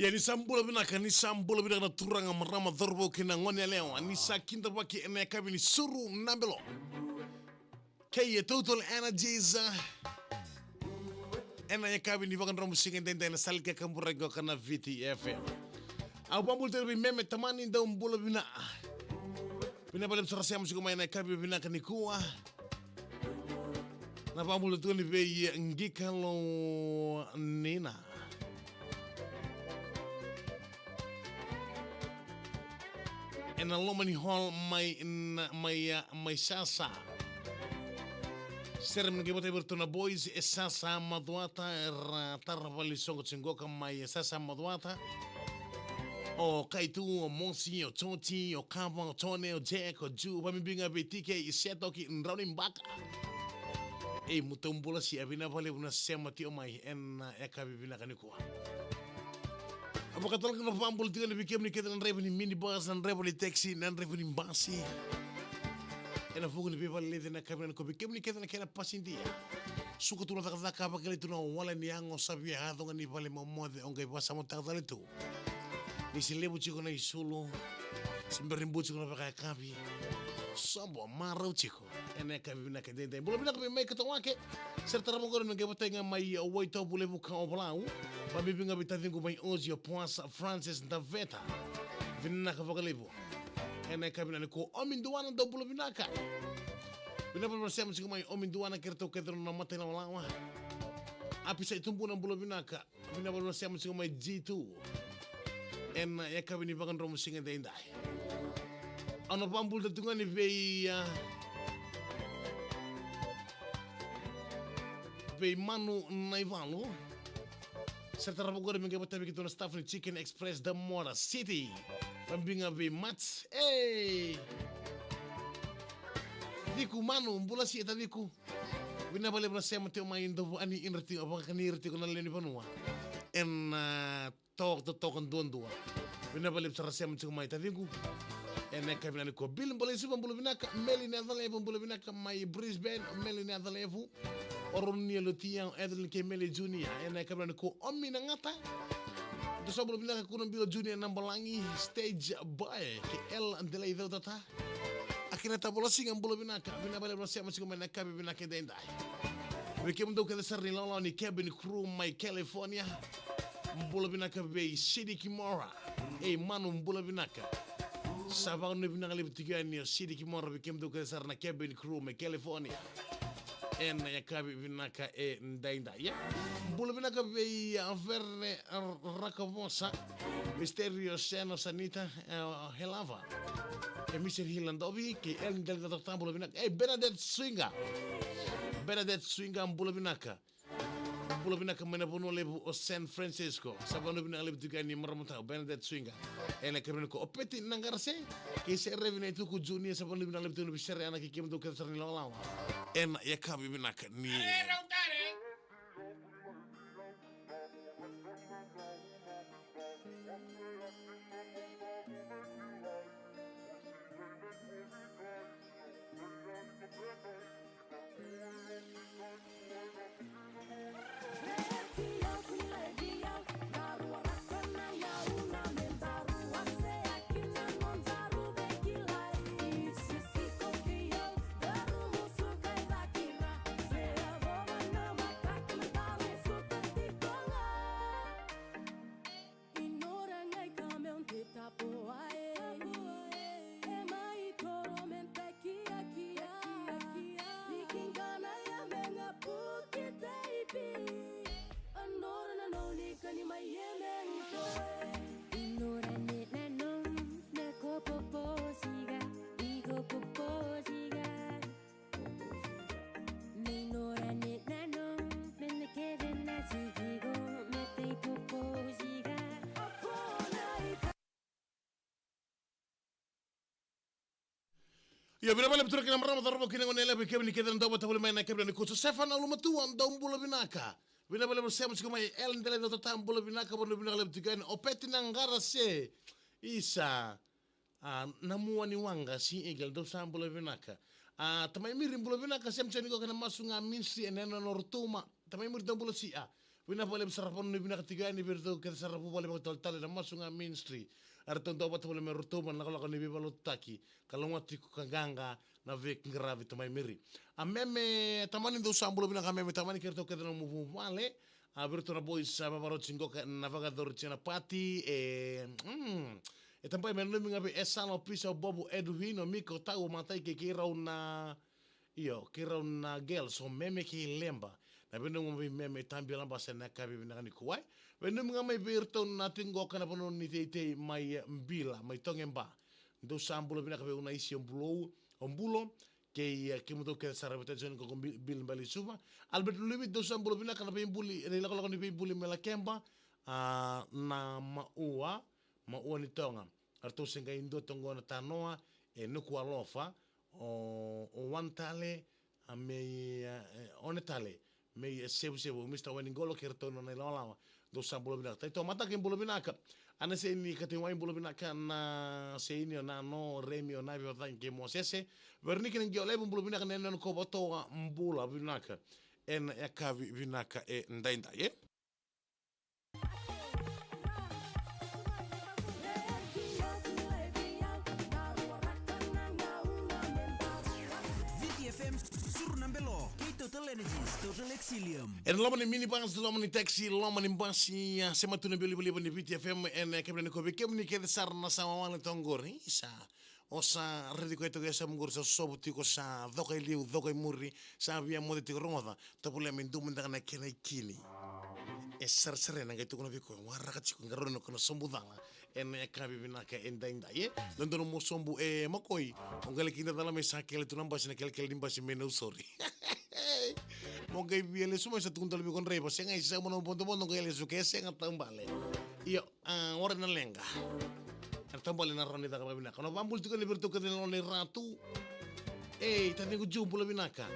Ya ni sambula binaka ni sambula binaka na turanga marama dhorbo kina ngoni leo ni sakinda baki ene kabini suru nambelo kaya total energies ena ya kabini bakan romu singen dende na salke kamburego kana VTFM au bambul terbi meme tamani da umbula bina bina balem sarasi amu sigo mayana kabini binaka ni kuwa na bambul tu ni be ngikalo nina en alomani hall my sasa serem ngi bote bertuna boys e sasa madwata tarvali songo tsingoka my sasa madwata o kaitu o monsi o toti o kamba o tone o jack o ju ba mi binga betike i seto ki nrauni mbaka e mutombula si abina vale una sema ti o mai en ekabi bina kaniko Apakatol ka na pambul tiga ni bikem ni ketan rebo ni minibus and rebo ni taxi nan rebo ni basi. Ena fugu ni people lede na kabina ko bikem ni ketan kena pasindia. Suku tu na taka pa kali tu na wala ni ango sabi ha donga ni vale momode ongai basa mo taka tu. Ni silebu chiko na isulu. Simberimbu chiko na pakai kabi. Sambo marau chiko. Ena kabi bina kedente. Bulu bina kabi mai ketawake. Serta ramo goro nge botenga mai waito bulevu ka oblau. Babi binga bitavingu mai Ozio Poasa Francis Daveta Vinaka Vagalivo Ena kabina ni ko ominduana do bulo vinaka Bina pa sema sigo mai ominduana kerto kedro na mate na lawa Api sa itumbu na bulo vinaka Bina pa sema sigo mai G2 Ena ya kabini bagan romo singa da indai Ano pambul da tunga ni Vei manu naivalo Serta rapogora minga bota begitu na staff ni Chicken Express da Mora City. Pambinga be mats. Hey. Diku manu mbula si eta diku. Wina bale bna sema te mai ndo ani inrti apa kan irti ko na leni panua. En tok ndondua. Wina bale sara sema te mai ta diku. En ka bina ko bil mbole si mbulu binaka meli na dale mbulu binaka mai Brisbane meli na dale fu. Oroni lo tiang Edwin Kemele Junior ena kabla ko omi na ngata do sobolo bina ko no bilo Junior nambalangi stage boy ke el andele do tata akina tabolo singa mbolo bina ka bina bale rosia masiko mena kabe bina ke dendai we kem do ke sarni lolo ni cabin crew my California mbolo bina ka be Sidi Kimora e manu mbolo bina ka sava no bina le bitigani Sidi Kimora we kem do ke sarna cabin crew my California en ya kabi vinaka e ndainda ya bulu vinaka be averne rakavosa misterio seno sanita helava e mister hilandovi ke el del doctor bulu vinaka e Bernadette Swinga bulu vinaka mena bono lebu o San Francisco sabano vinaka lebu tigani marmuta Bernadette Swinga en la kabino ko opeti nangarse ke se revine tu ku junior sabano vinaka lebu tu bisere ana ke kemdo ke sarni lawa en ya kabi binaka ni Ya bila bala betul kena merama darbo kena ngonela be kebni kedan dawa tabule mai na kebni ko sefana lu matuan dom bula binaka bila bala bersama siku mai el ndele do tam bula binaka bono binaka le tigan opeti nangara se isa namuani wanga si egel do sam bula binaka tamai mirim bula binaka sem chani ko kena masunga minsi enena nortuma tamai mir dom bula si Wina pole sarapon ni bina ketiga ni berto ke sarapu pole betul tali na masunga ministry. Arton to bat pole merutuman na kalau ni bibalo taki. Kalau ngati ku kaganga na vek ngravi to mai miri. A meme tamani do sambulo bina ka meme tamani kerto ke no muvu male. A berto na boys sa babaro cingo ka navigador cena pati e tampai me numi ngabe esano pisa bobu Edwino miko tau matai ke kira una kira una gel so meme ki lemba. Na bendo ngombe meme tambi lamba sena kabi bina ni kuai. Bendo ngamai berto na tingo kana pono ni te mai mbila mai tongemba. Do sambulo bina kabe una isi ombulo ke muto ke sarabeta jon ko bil bali suba. Albert Louis do sambulo bina kana be mbuli re la ko ni be mbuli mela kemba na maua ni tonga. Arto senga indo tongo na tanoa e nuku alofa o wantale me onetale me sebu mista wani golo kerto no na lawa do sambulo bina tai to mata ke mbulo bina ka ana se ni ka te wai mbulo bina ka na se ni na no remi o na bi vatan ke mo sese verni ke ngi ole mbulo bina ka nen ko boto mbula bina ka en e ka bina ka e ndainda ye Total Energies, Total Exilium. En lomani minibus, lomani taxi, lomani basi, sema tuna beli ni VTFM en kemne ko be kemni ke sarna sama wana tongori sa osa redi ko to sa mgur sa sobuti ko sa dokai liu dokai muri sa via mode ti roda to pole min dum ndana kene kini e sar serena ngai to ko biko warra ka chiko ngarono ko sombudala en kabi binaka en dainda ye dondono mo sombu e makoi ongale kinda dala me sa kele tunamba sina kele dimbasi mena usori mo kay biele suma sa tungtol bi kon reba senga isa mo no ponto ponto kay lesu ke senga tambale iyo ora na lenga tambale na ronita ka binaka no bambul tiko liberto ka no ni ratu tani ko jumpo la binaka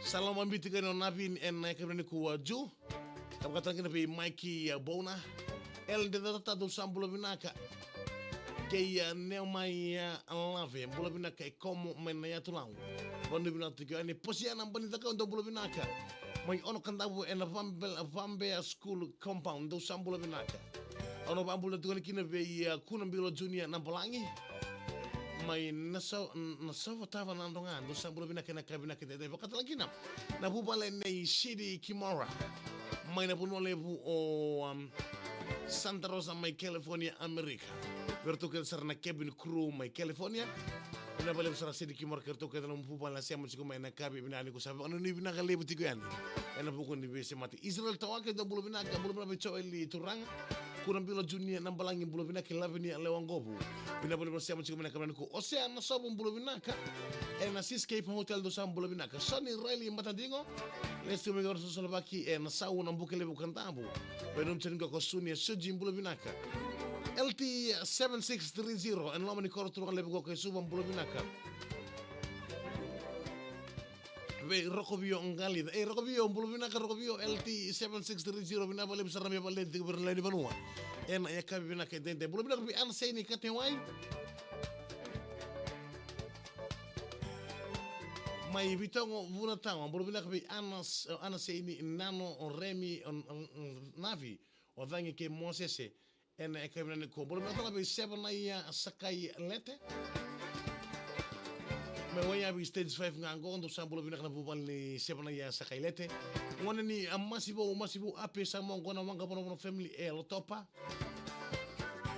salama mbiti ka no nabin en ka ni ko waju ka ka tan bi Mikey Bona el de data do sambulo binaka que ne mai lave bula binaka e como mena ya tulang bonde binaka ke ani posiana bani taka ndo bula binaka mai ono kandabu en vambe school compound do sambula binaka ono bambula tu kina be kuna bilo junior na bolangi mai naso tava na ndonga do sambula binaka na kabina ke de bakata langina na bubale nei city Kimora mai na puno levu o Santa Rosa mai California America Berto ke sarna cabin crew mai California ina bale sara sedi kimor kerto ke dalam pupa la siamo siku mai na kabi bina ni ko sabe ono ni bina kale buti ko yani ena buko ni be mati Israel tawake do bulu bina ka bulu bina be choeli turang kurang bilo junior nambalangi bulu bina ke laveni lewangobu bina bale siamo siku mai na kabani ko ocean sobo bulu bina ka ena Seascape Hotel do sam bulu bina ka Sonny Riley matandingo lestu me gorso solvaki ena sauna bukele bukantambu benum cengo ko sunia suji bulu bina ka LT 7630 en lomani koro turang lebe ko ke subam bulu binaka be rokobio ngali rokobio bulu binaka rokobio LT 7630 bina bale besar me bale de ber leni banua en ya kabi binaka dente bulu binaka bi an seni katewai mai bitongo vuna tango bulu binaka bi ana seni nano remi navi o dangi ke mosese en e kemna ne ko bolo metala be seven ya sakai lete me wanya bi stage 5 ngango ndo sambulo bina kana bubal ni seven ya sakai lete ngone ni masibo ape sama ngona manga bono family lo topa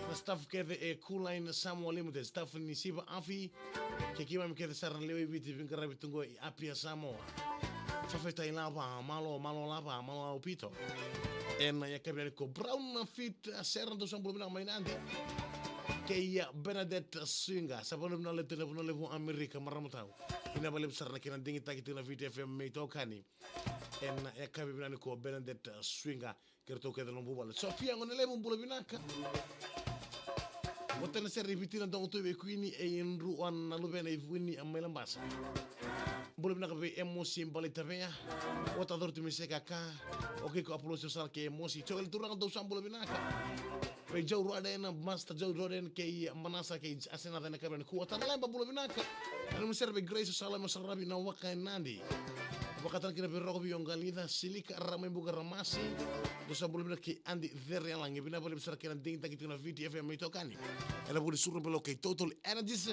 na staff ke e cool line samo limited staff ni siba afi ke kima me ke saran lewe biti bin karabi tungo ape samo fafeta ina ba malo lava malo upito en ya kabine ko brown fit serando sambulo bina mainandi ke ya Bernadette Swinga sabon bina le telefono le vo America maramutau ina bale sarna kina dingi takiti na VTFM me tokani en ya kabine ko Bernadette Swinga kerto ke dalon bubal Sofia ngone le mbulo binaka wotana serri bitina don to be quini e en ruan na lubena ifwini amela mbasa mbulo binaka be emosi mbali tavea wota dortu miseka ka oke ko apolo social ke emosi chol turang do sambulo binaka pe jau roden master jau roden ke manasa ke asena dana kabane ku wata lemba bulo binaka anu serbe grace sala masarabi na waka nandi Pakatan kina biroko biyong galida silika ramay buga ramasi. Dosa bulu ki andi dhere lang ibina bali besar kina ding tangit kina VTFM ito kani. Ela buli suruh belo kay Total Energies